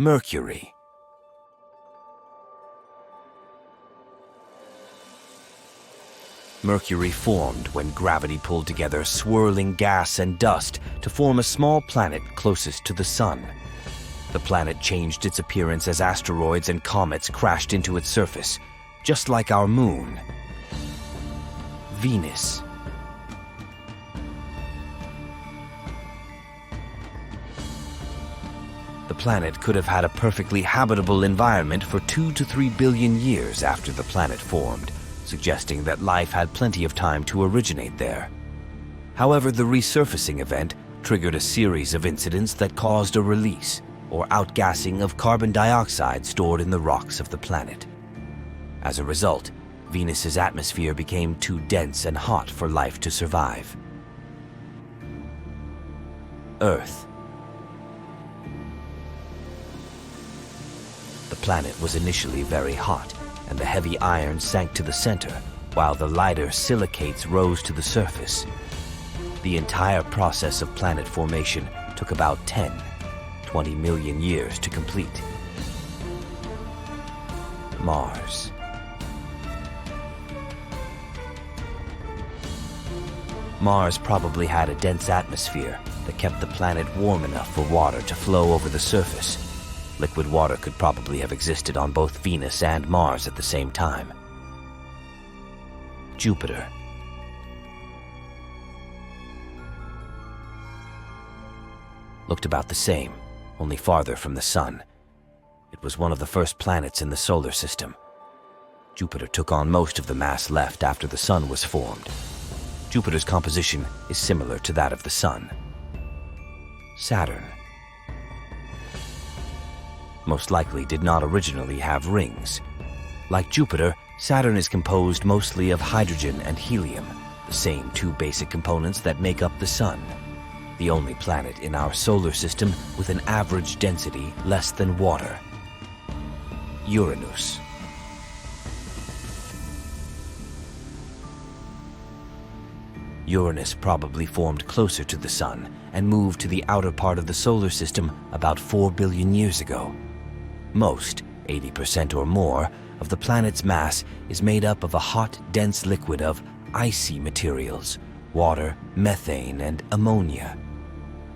Mercury. Mercury formed when gravity pulled together swirling gas and dust to form a small planet closest to the Sun. The planet changed its appearance as asteroids and comets crashed into its surface, just like our Moon. Venus. The planet could have had a perfectly habitable environment for 2 to 3 billion years after the planet formed, suggesting that life had plenty of time to originate there. However, the resurfacing event triggered a series of incidents that caused a release, or outgassing, of carbon dioxide stored in the rocks of the planet. As a result, Venus's atmosphere became too dense and hot for life to survive. Earth. The planet was initially very hot, and the heavy iron sank to the center, while the lighter silicates rose to the surface. The entire process of planet formation took about 20 million years to complete. Mars. Mars probably had a dense atmosphere that kept the planet warm enough for water to flow over the surface. Liquid water could probably have existed on both Venus and Mars at the same time. Jupiter. Looked about the same, only farther from the Sun. It was one of the first planets in the solar system. Jupiter took on most of the mass left after the Sun was formed. Jupiter's composition is similar to that of the Sun. Saturn. Most likely did not originally have rings. Like Jupiter, Saturn is composed mostly of hydrogen and helium, the same two basic components that make up the Sun. The only planet in our solar system with an average density less than water. Uranus. Uranus probably formed closer to the Sun and moved to the outer part of the solar system about 4 billion years ago. Most, 80% or more, of the planet's mass is made up of a hot, dense liquid of icy materials, water, methane, and ammonia.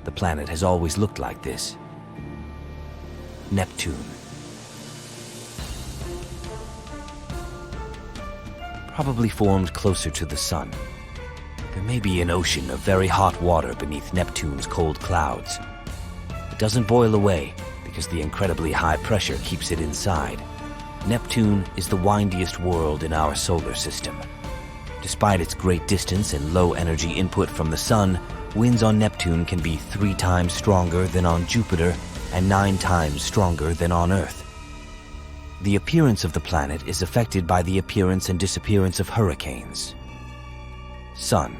The planet has always looked like this. Neptune. Probably formed closer to the Sun. There may be an ocean of very hot water beneath Neptune's cold clouds. It doesn't boil away because the incredibly high pressure keeps it inside. Neptune is the windiest world in our solar system. Despite its great distance and low energy input from the Sun, winds on Neptune can be 3 times stronger than on Jupiter and 9 times stronger than on Earth. The appearance of the planet is affected by the appearance and disappearance of hurricanes. Sun.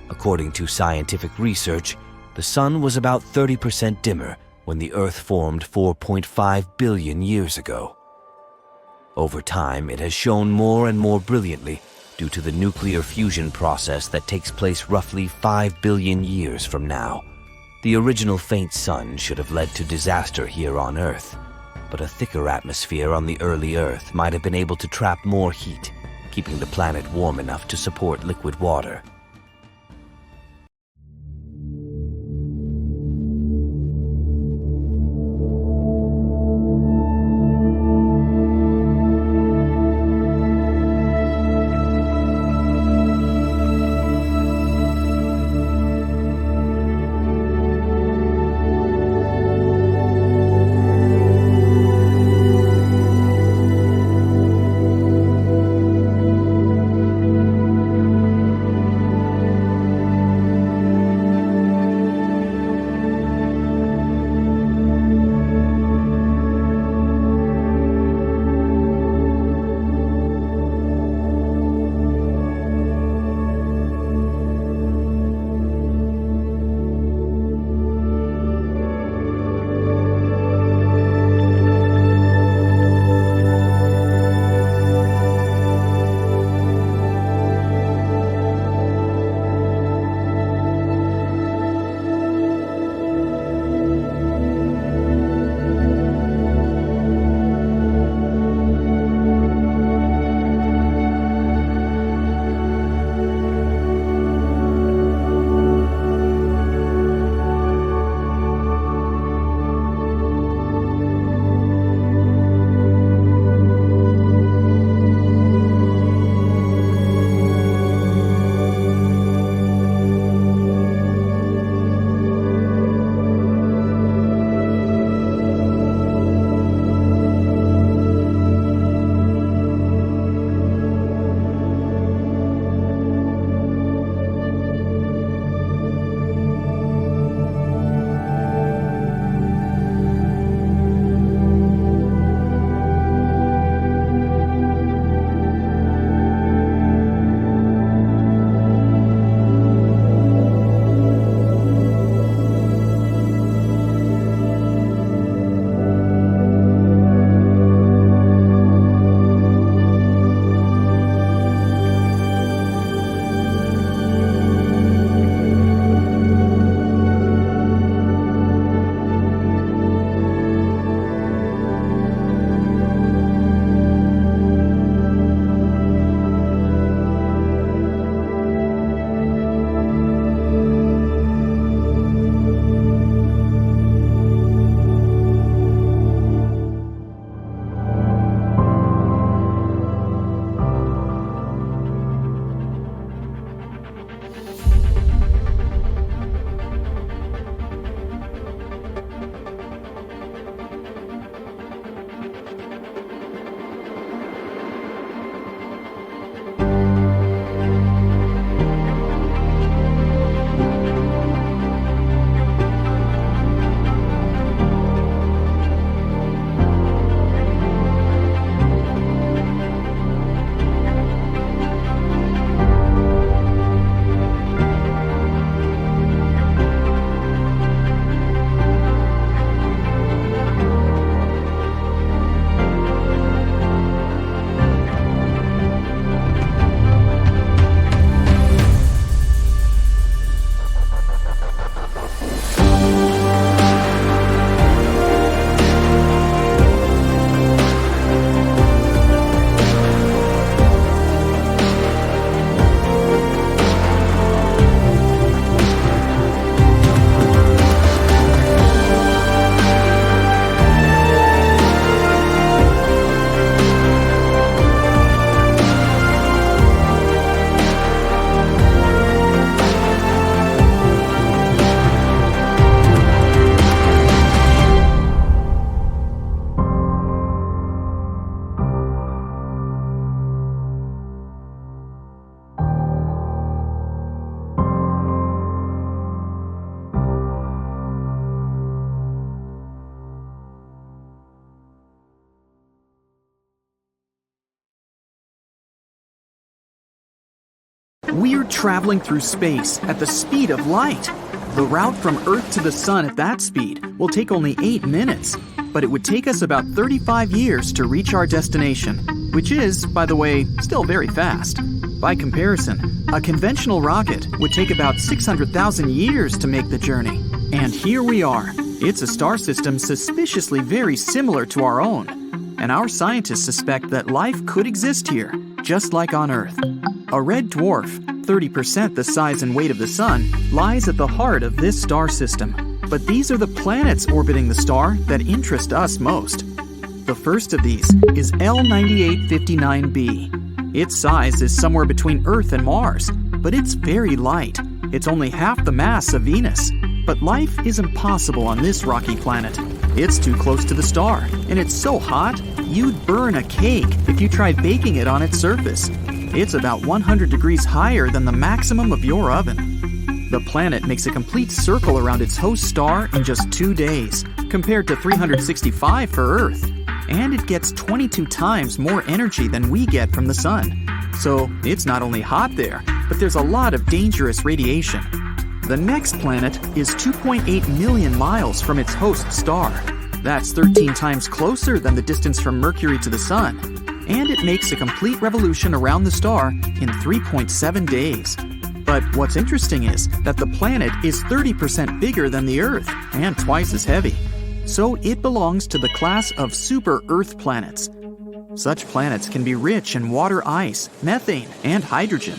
According to scientific research, the Sun was about 30% dimmer when the Earth formed 4.5 billion years ago. Over time, it has shone more and more brilliantly due to the nuclear fusion process that takes place roughly 5 billion years from now. The original faint Sun should have led to disaster here on Earth, but a thicker atmosphere on the early Earth might have been able to trap more heat, keeping the planet warm enough to support liquid water. We're traveling through space at the speed of light. The route from Earth to the Sun at that speed will take only 8 minutes, but it would take us about 35 years to reach our destination, which is, by the way, still very fast. By comparison, a conventional rocket would take about 600,000 years to make the journey. And here we are. It's a star system suspiciously very similar to our own. And our scientists suspect that life could exist here, just like on Earth. A red dwarf, 30% the size and weight of the Sun, lies at the heart of this star system. But these are the planets orbiting the star that interest us most. The first of these is L9859b. Its size is somewhere between Earth and Mars, but it's very light. It's only half the mass of Venus. But life is impossible on this rocky planet. It's too close to the star, and it's so hot, you'd burn a cake if you tried baking it on its surface. It's about 100 degrees higher than the maximum of your oven. The planet makes a complete circle around its host star in just 2 days, compared to 365 for Earth. And it gets 22 times more energy than we get from the Sun. So it's not only hot there, but there's a lot of dangerous radiation. The next planet is 2.8 million miles from its host star. That's 13 times closer than the distance from Mercury to the Sun. And it makes a complete revolution around the star in 3.7 days. But what's interesting is that the planet is 30% bigger than the Earth and twice as heavy. So it belongs to the class of super-Earth planets. Such planets can be rich in water ice, methane, and hydrogen.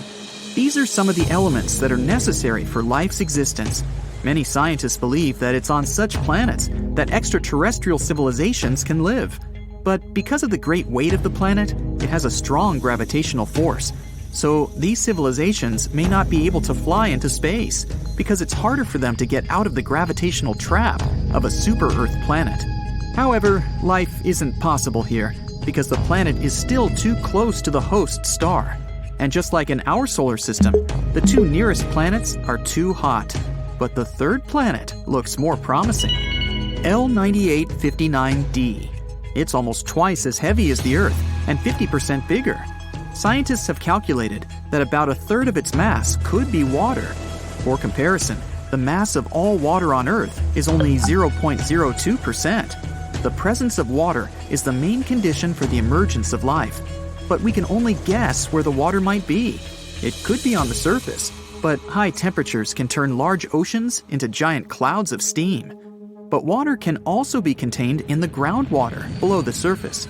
These are some of the elements that are necessary for life's existence. Many scientists believe that it's on such planets that extraterrestrial civilizations can live. But because of the great weight of the planet, it has a strong gravitational force. So these civilizations may not be able to fly into space because it's harder for them to get out of the gravitational trap of a super-Earth planet. However, life isn't possible here because the planet is still too close to the host star. And just like in our solar system, the 2 nearest planets are too hot. But the third planet looks more promising. L9859d. It's almost twice as heavy as the Earth and 50% bigger. Scientists have calculated that about a third of its mass could be water. For comparison, the mass of all water on Earth is only 0.02%. The presence of water is the main condition for the emergence of life. But we can only guess where the water might be. It could be on the surface, but high temperatures can turn large oceans into giant clouds of steam. But water can also be contained in the groundwater below the surface.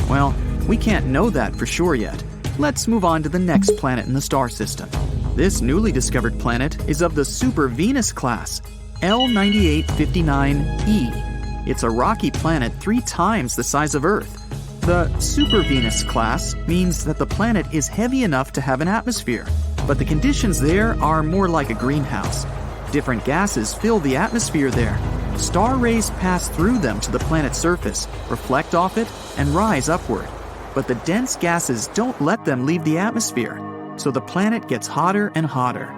Well, we can't know that for sure yet. Let's move on to the next planet in the star system. This newly discovered planet is of the Super Venus class, L9859e. It's a rocky planet 3 times the size of Earth. The Super Venus class means that the planet is heavy enough to have an atmosphere, but the conditions there are more like a greenhouse. Different gases fill the atmosphere there. Star rays pass through them to the planet's surface, reflect off it, and rise upward. But the dense gases don't let them leave the atmosphere, so the planet gets hotter and hotter.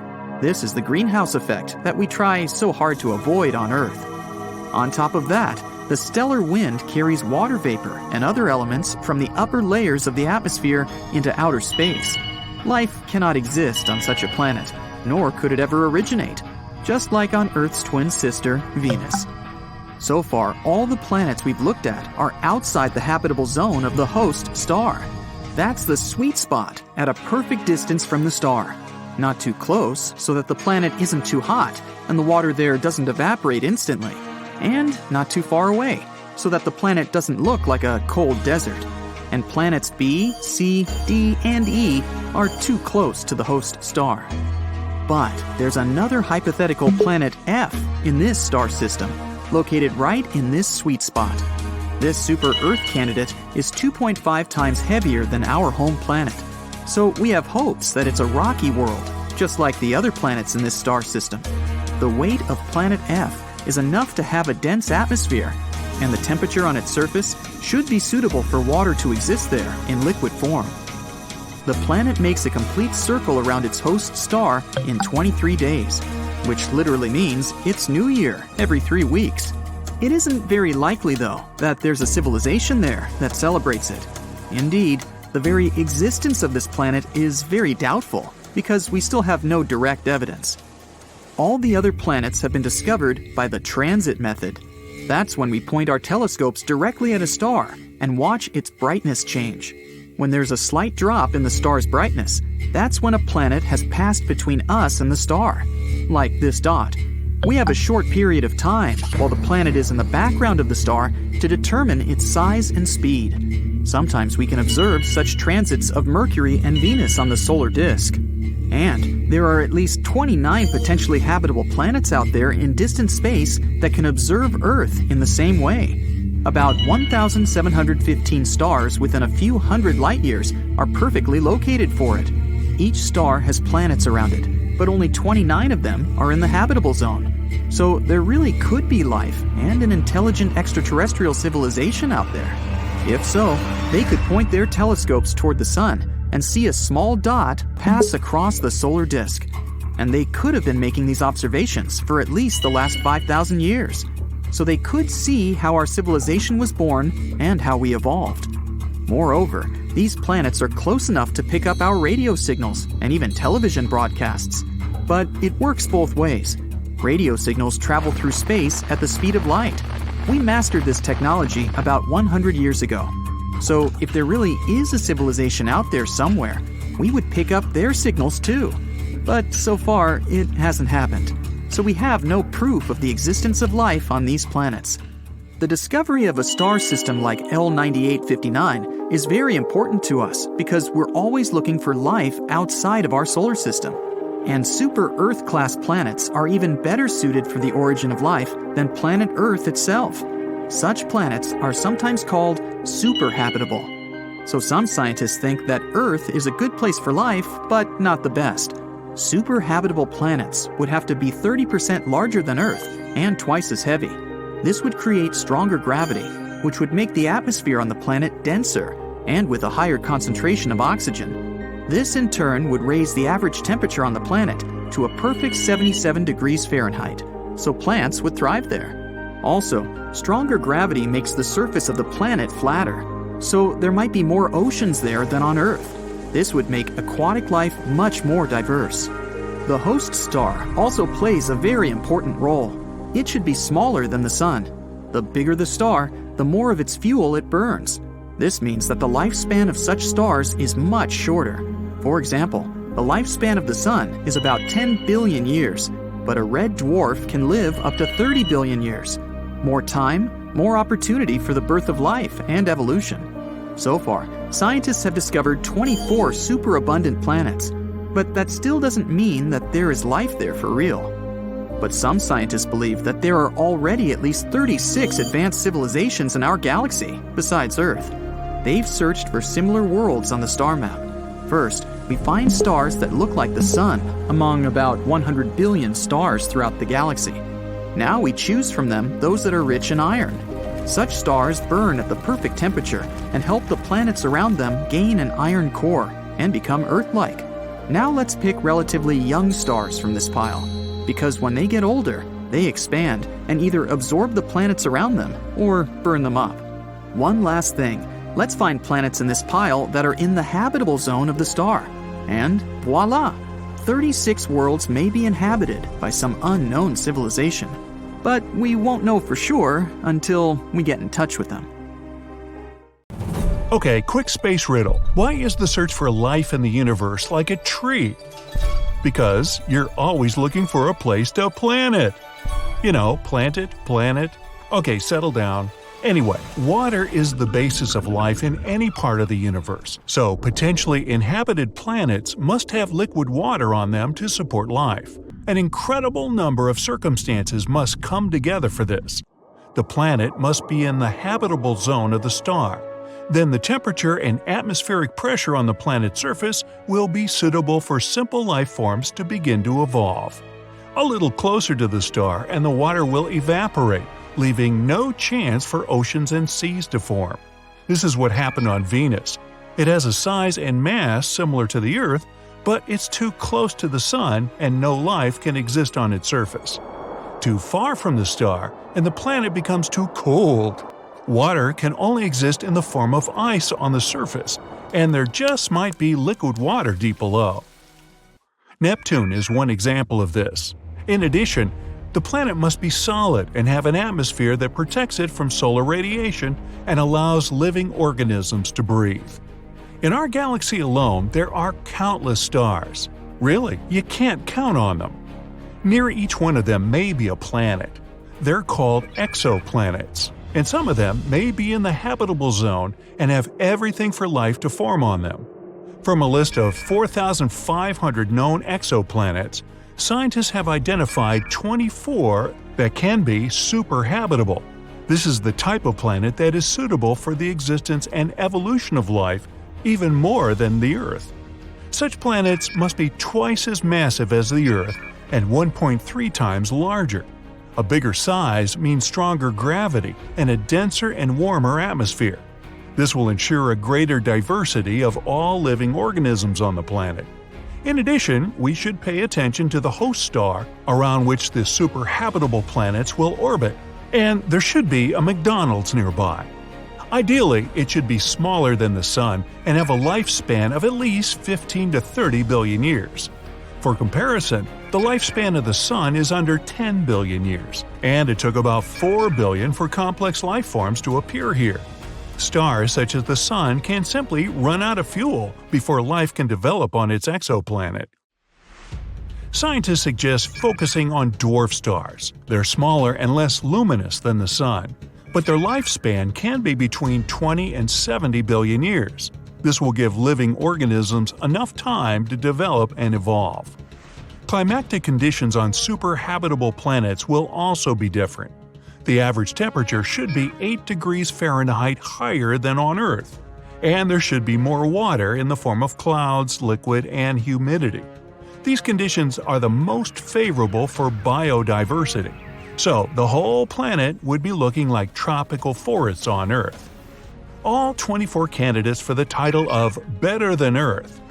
This is the greenhouse effect that we try so hard to avoid on Earth. On top of that, the stellar wind carries water vapor and other elements from the upper layers of the atmosphere into outer space. Life cannot exist on such a planet, nor could it ever originate, just like on Earth's twin sister, Venus. So far, all the planets we've looked at are outside the habitable zone of the host star. That's the sweet spot at a perfect distance from the star. Not too close so that the planet isn't too hot and the water there doesn't evaporate instantly. And not too far away, so that the planet doesn't look like a cold desert. And planets B, C, D, and E are too close to the host star. But there's another hypothetical planet F in this star system, located right in this sweet spot. This super-Earth candidate is 2.5 times heavier than our home planet. So we have hopes that it's a rocky world, just like the other planets in this star system. The weight of planet F is enough to have a dense atmosphere, and the temperature on its surface should be suitable for water to exist there in liquid form. The planet makes a complete circle around its host star in 23 days, which literally means it's New Year every 3 weeks. It isn't very likely, though, that there's a civilization there that celebrates it. Indeed, the very existence of this planet is very doubtful, because we still have no direct evidence. All the other planets have been discovered by the transit method. That's when we point our telescopes directly at a star and watch its brightness change. When there's a slight drop in the star's brightness, that's when a planet has passed between us and the star, like this dot. We have a short period of time while the planet is in the background of the star to determine its size and speed. Sometimes we can observe such transits of Mercury and Venus on the solar disk. And there are at least 29 potentially habitable planets out there in distant space that can observe Earth in the same way. About 1,715 stars within a few hundred light years are perfectly located for it. Each star has planets around it, but only 29 of them are in the habitable zone. So there really could be life and an intelligent extraterrestrial civilization out there. If so, they could point their telescopes toward the sun and see a small dot pass across the solar disk. And they could have been making these observations for at least the last 5,000 years. So they could see how our civilization was born and how we evolved. Moreover, these planets are close enough to pick up our radio signals and even television broadcasts. But it works both ways. Radio signals travel through space at the speed of light. We mastered this technology about 100 years ago. So if there really is a civilization out there somewhere, we would pick up their signals too. But so far, it hasn't happened. So we have no proof of the existence of life on these planets. The discovery of a star system like L9859 is very important to us because we're always looking for life outside of our solar system. And super Earth-class planets are even better suited for the origin of life than planet Earth itself. Such planets are sometimes called superhabitable. So some scientists think that Earth is a good place for life, but not the best. Superhabitable planets would have to be 30% larger than Earth and twice as heavy. This would create stronger gravity, which would make the atmosphere on the planet denser and with a higher concentration of oxygen. This in turn would raise the average temperature on the planet to a perfect 77 degrees Fahrenheit, so plants would thrive there. Also, stronger gravity makes the surface of the planet flatter, so there might be more oceans there than on Earth. This would make aquatic life much more diverse. The host star also plays a very important role. It should be smaller than the Sun. The bigger the star, the more of its fuel it burns. This means that the lifespan of such stars is much shorter. For example, the lifespan of the Sun is about 10 billion years, but a red dwarf can live up to 30 billion years. More time, more opportunity for the birth of life and evolution. So far, scientists have discovered 24 superabundant planets, but that still doesn't mean that there is life there for real. But some scientists believe that there are already at least 36 advanced civilizations in our galaxy, besides Earth. They've searched for similar worlds on the star map. First, we find stars that look like the Sun among about 100 billion stars throughout the galaxy. Now we choose from them those that are rich in iron. Such stars burn at the perfect temperature and help the planets around them gain an iron core and become Earth-like. Now let's pick relatively young stars from this pile, because when they get older, they expand and either absorb the planets around them or burn them up. One last thing, let's find planets in this pile that are in the habitable zone of the star. And voila! 36 worlds may be inhabited by some unknown civilization. But we won't know for sure until we get in touch with them. Okay, quick space riddle. Why is the search for life in the universe like a tree? Because you're always looking for a place to plant it. You know, plant it, planet. Okay, settle down. Anyway, water is the basis of life in any part of the universe, so potentially inhabited planets must have liquid water on them to support life. An incredible number of circumstances must come together for this. The planet must be in the habitable zone of the star. Then the temperature and atmospheric pressure on the planet's surface will be suitable for simple life forms to begin to evolve. A little closer to the star and the water will evaporate, leaving no chance for oceans and seas to form. This is what happened on Venus. It has a size and mass similar to the Earth, but it's too close to the Sun and no life can exist on its surface. Too far from the star, and the planet becomes too cold. Water can only exist in the form of ice on the surface, and there just might be liquid water deep below. Neptune is one example of this. In addition, the planet must be solid and have an atmosphere that protects it from solar radiation and allows living organisms to breathe. In our galaxy alone, there are countless stars. Really, you can't count on them. Near each one of them may be a planet. They're called exoplanets, and some of them may be in the habitable zone and have everything for life to form on them. From a list of 4,500 known exoplanets, scientists have identified 24 that can be superhabitable. This is the type of planet that is suitable for the existence and evolution of life even more than the Earth. Such planets must be twice as massive as the Earth and 1.3 times larger. A bigger size means stronger gravity and a denser and warmer atmosphere. This will ensure a greater diversity of all living organisms on the planet. In addition, we should pay attention to the host star around which the superhabitable planets will orbit, and there should be a McDonald's nearby. Ideally, it should be smaller than the Sun and have a lifespan of at least 15 to 30 billion years. For comparison, the lifespan of the Sun is under 10 billion years, and it took about 4 billion for complex life forms to appear here. Stars such as the Sun can simply run out of fuel before life can develop on its exoplanet. Scientists suggest focusing on dwarf stars. They're smaller and less luminous than the Sun, but their lifespan can be between 20 and 70 billion years. This will give living organisms enough time to develop and evolve. Climatic conditions on superhabitable planets will also be different. The average temperature should be 8 degrees Fahrenheit higher than on Earth, and there should be more water in the form of clouds, liquid, and humidity. These conditions are the most favorable for biodiversity, so the whole planet would be looking like tropical forests on Earth. All 24 candidates for the title of Better Than Earth,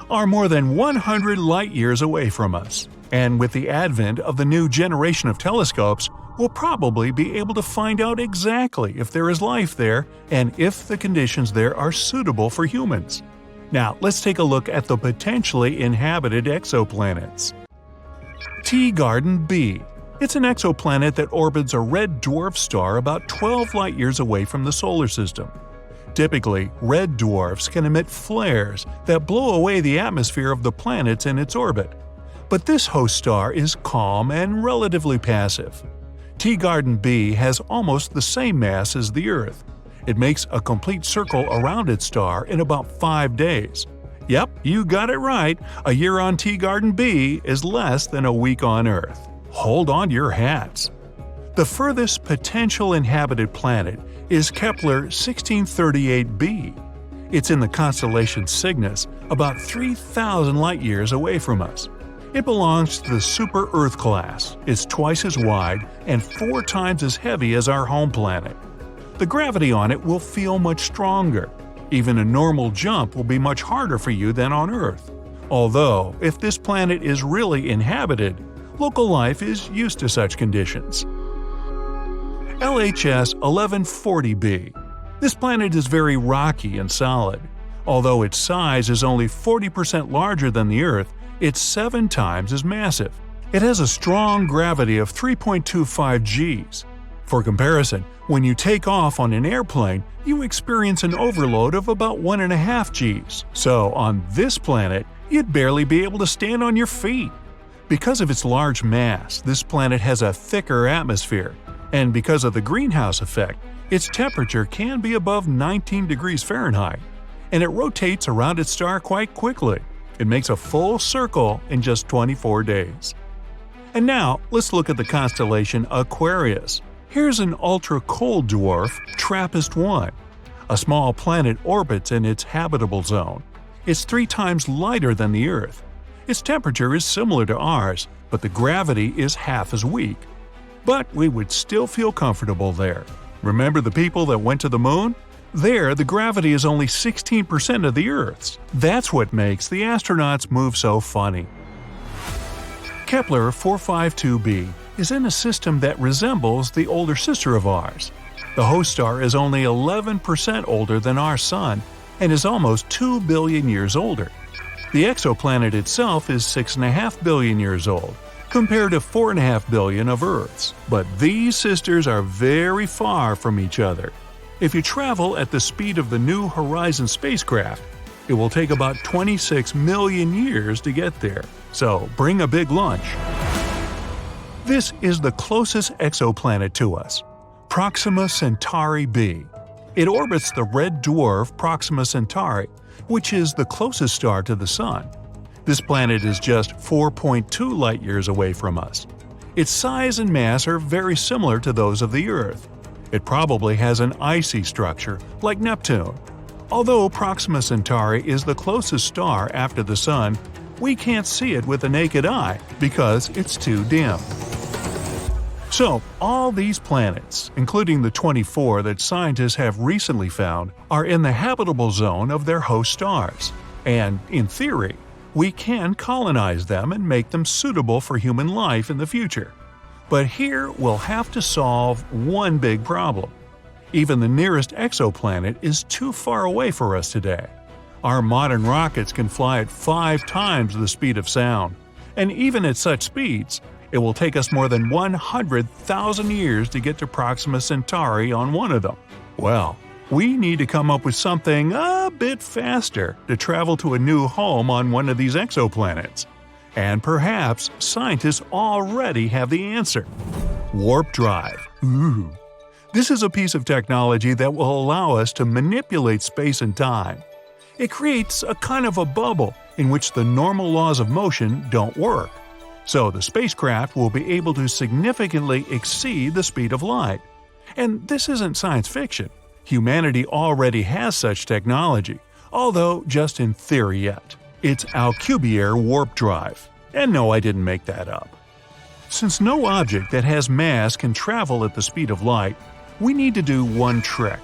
are more than 100 light-years away from us, and with the advent of the new generation of telescopes, we'll probably be able to find out exactly if there is life there and if the conditions there are suitable for humans. Now, let's take a look at the potentially inhabited exoplanets. Teegarden B. It's an exoplanet that orbits a red dwarf star about 12 light-years away from the solar system. Typically, red dwarfs can emit flares that blow away the atmosphere of the planets in its orbit. But this host star is calm and relatively passive. Teegarden B has almost the same mass as the Earth. It makes a complete circle around its star in about 5 days. Yep, you got it right. A year on Teegarden B is less than a week on Earth. Hold on to your hats. The furthest potential inhabited planet is Kepler 1638b. It's in the constellation Cygnus, about 3,000 light-years away from us. It belongs to the Super-Earth class. It's twice as wide and 4 times as heavy as our home planet. The gravity on it will feel much stronger. Even a normal jump will be much harder for you than on Earth. Although, if this planet is really inhabited, local life is used to such conditions. LHS 1140b. This planet is very rocky and solid. Although its size is only 40% larger than the Earth, it's 7 times as massive. It has a strong gravity of 3.25 Gs. For comparison, when you take off on an airplane, you experience an overload of about 1.5 Gs. So on this planet, you'd barely be able to stand on your feet. Because of its large mass, this planet has a thicker atmosphere, and because of the greenhouse effect, its temperature can be above 19 degrees Fahrenheit, and it rotates around its star quite quickly. It makes a full circle in just 24 days. And now, let's look at the constellation Aquarius. Here's an ultra-cold dwarf, TRAPPIST-1. A small planet orbits in its habitable zone. It's 3 times lighter than the Earth. Its temperature is similar to ours, but the gravity is half as weak. But we would still feel comfortable there. Remember the people that went to the moon? There, the gravity is only 16% of the Earth's. That's what makes the astronauts move so funny. Kepler 452b is in a system that resembles the older sister of ours. The host star is only 11% older than our Sun and is almost 2 billion years older. The exoplanet itself is 6.5 billion years old, compared to 4.5 billion of Earth's. But these sisters are very far from each other. If you travel at the speed of the New Horizons spacecraft, it will take about 26 million years to get there. So bring a big lunch. This is the closest exoplanet to us, Proxima Centauri b. It orbits the red dwarf Proxima Centauri, which is the closest star to the Sun. This planet is just 4.2 light-years away from us. Its size and mass are very similar to those of the Earth. It probably has an icy structure, like Neptune. Although Proxima Centauri is the closest star after the Sun, we can't see it with the naked eye because it's too dim. So, all these planets, including the 24 that scientists have recently found, are in the habitable zone of their host stars. And, in theory, we can colonize them and make them suitable for human life in the future. But here we'll have to solve one big problem. Even the nearest exoplanet is too far away for us today. Our modern rockets can fly at 5 times the speed of sound, and even at such speeds, it will take us more than 100,000 years to get to Proxima Centauri on one of them. Well, we need to come up with something a bit faster to travel to a new home on one of these exoplanets. And perhaps scientists already have the answer. Warp drive. Ooh. This is a piece of technology that will allow us to manipulate space and time. It creates a kind of a bubble in which the normal laws of motion don't work. So the spacecraft will be able to significantly exceed the speed of light. And this isn't science fiction. Humanity already has such technology, although just in theory yet. It's Alcubierre warp drive. And no, I didn't make that up. Since no object that has mass can travel at the speed of light, we need to do one trick.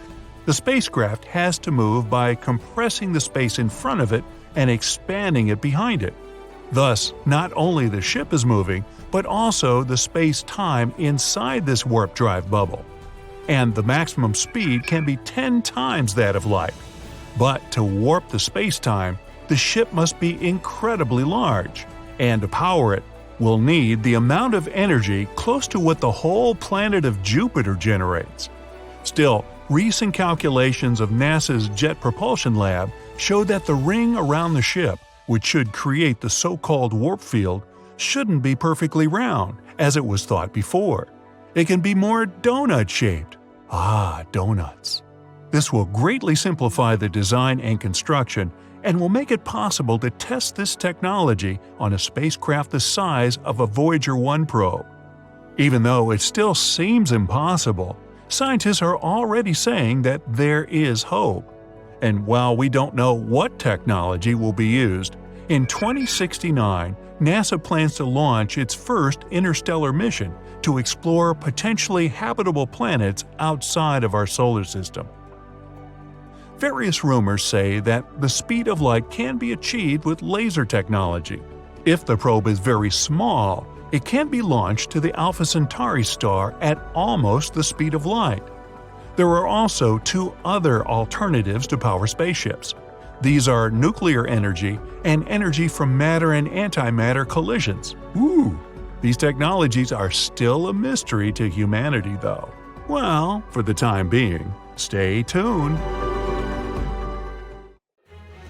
The spacecraft has to move by compressing the space in front of it and expanding it behind it. Thus, not only the ship is moving, but also the space-time inside this warp drive bubble. And the maximum speed can be 10 times that of light. But to warp the space-time, the ship must be incredibly large. And to power it, we'll need the amount of energy close to what the whole planet of Jupiter generates. Still, recent calculations of NASA's Jet Propulsion Lab show that the ring around the ship, which should create the so-called warp field, shouldn't be perfectly round, as it was thought before. It can be more donut-shaped. Ah, donuts. This will greatly simplify the design and construction and will make it possible to test this technology on a spacecraft the size of a Voyager 1 probe. Even though it still seems impossible, scientists are already saying that there is hope. And while we don't know what technology will be used, in 2069, NASA plans to launch its first interstellar mission to explore potentially habitable planets outside of our solar system. Various rumors say that the speed of light can be achieved with laser technology. If the probe is very small, it can be launched to the Alpha Centauri star at almost the speed of light. There are also 2 other alternatives to power spaceships. These are nuclear energy and energy from matter and antimatter collisions. Ooh! These technologies are still a mystery to humanity, though. Well, for the time being, stay tuned.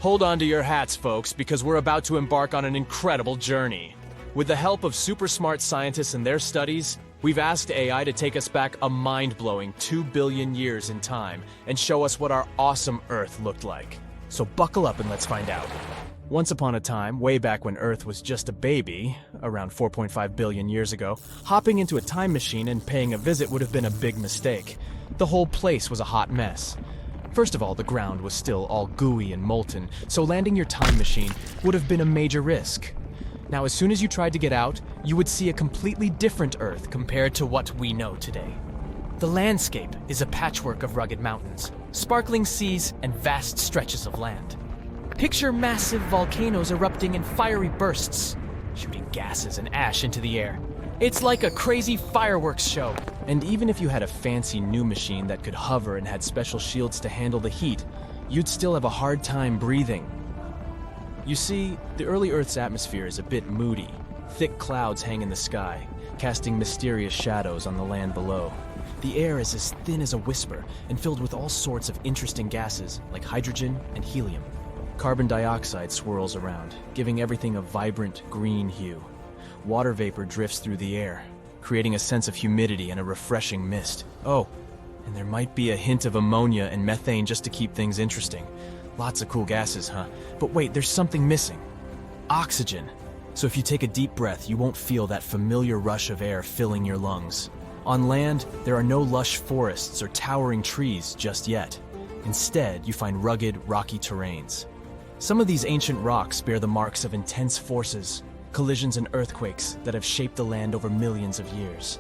Hold on to your hats, folks, because we're about to embark on an incredible journey. With the help of super smart scientists and their studies, we've asked AI to take us back a mind-blowing 2 billion years in time and show us what our awesome Earth looked like. So buckle up and let's find out. Once upon a time, way back when Earth was just a baby, around 4.5 billion years ago, hopping into a time machine and paying a visit would have been a big mistake. The whole place was a hot mess. First of all, the ground was still all gooey and molten, so landing your time machine would have been a major risk. Now, as soon as you tried to get out, you would see a completely different Earth compared to what we know today. The landscape is a patchwork of rugged mountains, sparkling seas, and vast stretches of land. Picture massive volcanoes erupting in fiery bursts, shooting gases and ash into the air. It's like a crazy fireworks show. And even if you had a fancy new machine that could hover and had special shields to handle the heat, you'd still have a hard time breathing. You see, the early Earth's atmosphere is a bit moody. Thick clouds hang in the sky, casting mysterious shadows on the land below. The air is as thin as a whisper and filled with all sorts of interesting gases like hydrogen and helium. Carbon dioxide swirls around, giving everything a vibrant green hue. Water vapor drifts through the air, creating a sense of humidity and a refreshing mist. Oh, and there might be a hint of ammonia and methane just to keep things interesting. Lots of cool gases, huh? But wait, there's something missing. Oxygen. So if you take a deep breath, you won't feel that familiar rush of air filling your lungs. On land, there are no lush forests or towering trees just yet. Instead, you find rugged, rocky terrains. Some of these ancient rocks bear the marks of intense forces, collisions and earthquakes that have shaped the land over millions of years.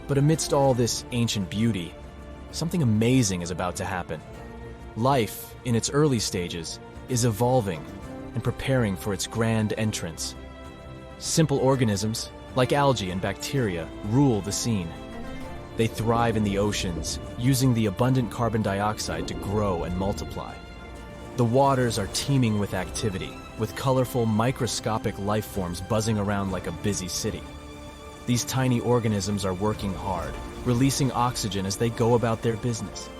But amidst all this ancient beauty, something amazing is about to happen. Life, in its early stages, is evolving and preparing for its grand entrance. Simple organisms, like algae and bacteria, rule the scene. They thrive in the oceans, using the abundant carbon dioxide to grow and multiply. The waters are teeming with activity, with colorful, microscopic life forms buzzing around like a busy city. These tiny organisms are working hard, releasing oxygen as they go about their business.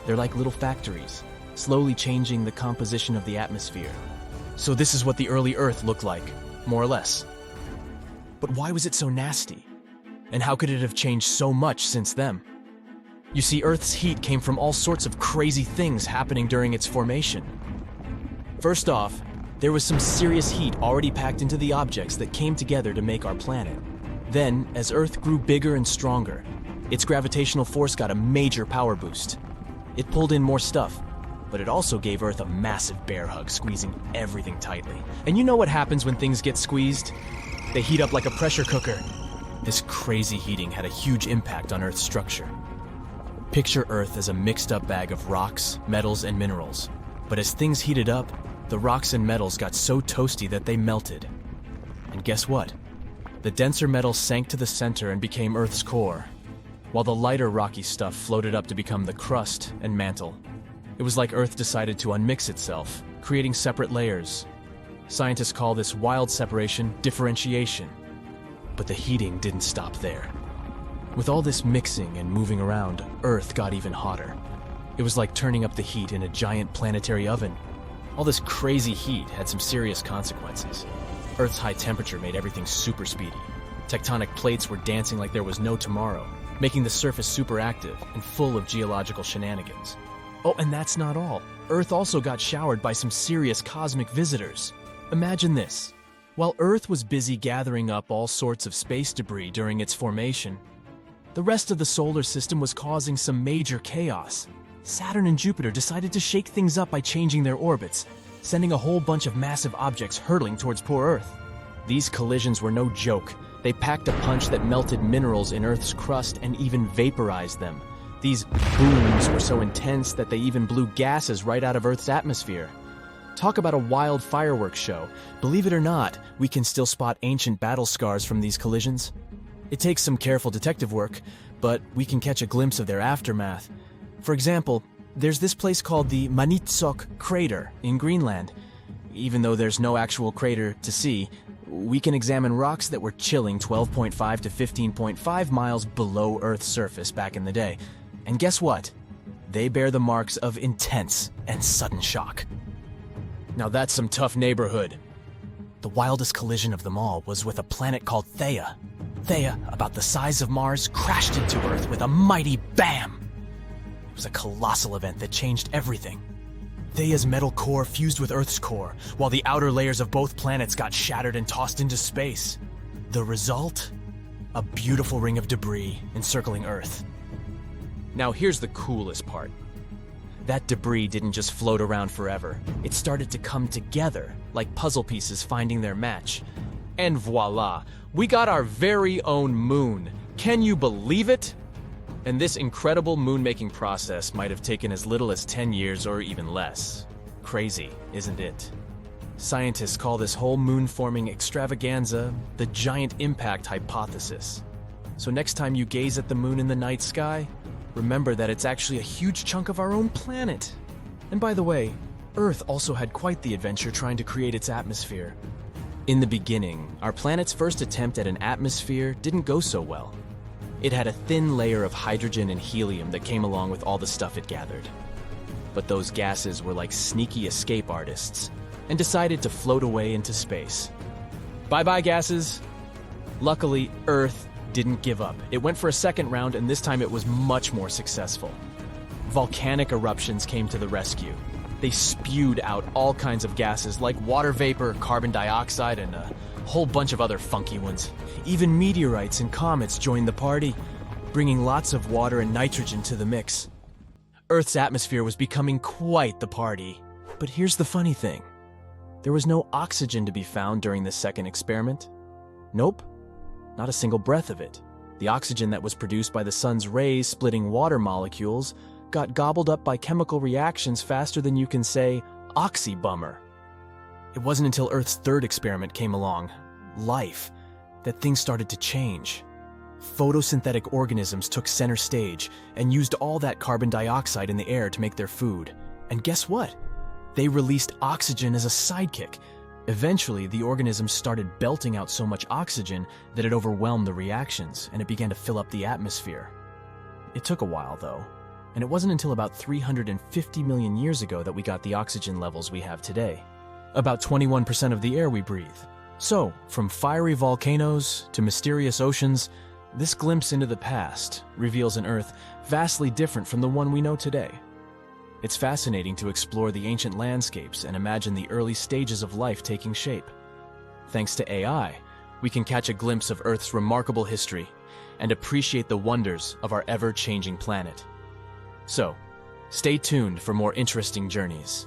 They're like little factories, slowly changing the composition of the atmosphere. So this is what the early Earth looked like, more or less. But why was it so nasty? And how could it have changed so much since then? You see, Earth's heat came from all sorts of crazy things happening during its formation. First off, there was some serious heat already packed into the objects that came together to make our planet. Then, as Earth grew bigger and stronger, its gravitational force got a major power boost. It pulled in more stuff, but it also gave Earth a massive bear hug, squeezing everything tightly. And you know what happens when things get squeezed? They heat up like a pressure cooker. This crazy heating had a huge impact on Earth's structure. Picture Earth as a mixed-up bag of rocks, metals, and minerals. But as things heated up, the rocks and metals got so toasty that they melted. And guess what? The denser metals sank to the center and became Earth's core, while the lighter rocky stuff floated up to become the crust and mantle. It was like Earth decided to unmix itself, creating separate layers. Scientists call this wild separation differentiation. But the heating didn't stop there. With all this mixing and moving around, Earth got even hotter. It was like turning up the heat in a giant planetary oven. All this crazy heat had some serious consequences. Earth's high temperature made everything super speedy. Tectonic plates were dancing like there was no tomorrow, making the surface super active and full of geological shenanigans. Oh, and that's not all. Earth also got showered by some serious cosmic visitors. Imagine this. While Earth was busy gathering up all sorts of space debris during its formation, the rest of the solar system was causing some major chaos. Saturn and Jupiter decided to shake things up by changing their orbits, sending a whole bunch of massive objects hurtling towards poor Earth. These collisions were no joke. They packed a punch that melted minerals in Earth's crust and even vaporized them. These booms were so intense that they even blew gases right out of Earth's atmosphere. Talk about a wild fireworks show. Believe it or not, we can still spot ancient battle scars from these collisions. It takes some careful detective work, but we can catch a glimpse of their aftermath. For example, there's this place called the Maniitsoq Crater in Greenland. Even though there's no actual crater to see, we can examine rocks that were chilling 12.5 to 15.5 miles below Earth's surface back in the day. And guess what? They bear the marks of intense and sudden shock. Now that's some tough neighborhood. The wildest collision of them all was with a planet called Theia. Theia, about the size of Mars, crashed into Earth with a mighty bam! It was a colossal event that changed everything. Theia's metal core fused with Earth's core, while the outer layers of both planets got shattered and tossed into space. The result? A beautiful ring of debris encircling Earth. Now here's the coolest part. That debris didn't just float around forever. It started to come together, like puzzle pieces finding their match. And voila, we got our very own moon. Can you believe it? And this incredible moon-making process might have taken as little as 10 years or even less. Crazy, isn't it? Scientists call this whole moon-forming extravaganza the giant impact hypothesis. So next time you gaze at the moon in the night sky, remember that it's actually a huge chunk of our own planet. And by the way, Earth also had quite the adventure trying to create its atmosphere. In the beginning, our planet's first attempt at an atmosphere didn't go so well. It had a thin layer of hydrogen and helium that came along with all the stuff it gathered. But those gases were like sneaky escape artists and decided to float away into space. Bye-bye, gases! Luckily, Earth didn't give up. It went for a second round, and this time it was much more successful. Volcanic eruptions came to the rescue. They spewed out all kinds of gases like water vapor, carbon dioxide, and a whole bunch of other funky ones. Even meteorites and comets joined the party, bringing lots of water and nitrogen to the mix. Earth's atmosphere was becoming quite the party. But here's the funny thing. There was no oxygen to be found during this second experiment. Nope, not a single breath of it. The oxygen that was produced by the sun's rays splitting water molecules got gobbled up by chemical reactions faster than you can say, oxy-bummer. It wasn't until Earth's third experiment came along, life, that things started to change. Photosynthetic organisms took center stage and used all that carbon dioxide in the air to make their food. And guess what? They released oxygen as a sidekick. Eventually, the organisms started belting out so much oxygen that it overwhelmed the reactions, and it began to fill up the atmosphere. It took a while, though, and it wasn't until about 350 million years ago that we got the oxygen levels we have today. About 21% of the air we breathe. So, from fiery volcanoes to mysterious oceans, this glimpse into the past reveals an Earth vastly different from the one we know today. It's fascinating to explore the ancient landscapes and imagine the early stages of life taking shape. Thanks to AI, we can catch a glimpse of Earth's remarkable history and appreciate the wonders of our ever-changing planet. So, stay tuned for more interesting journeys.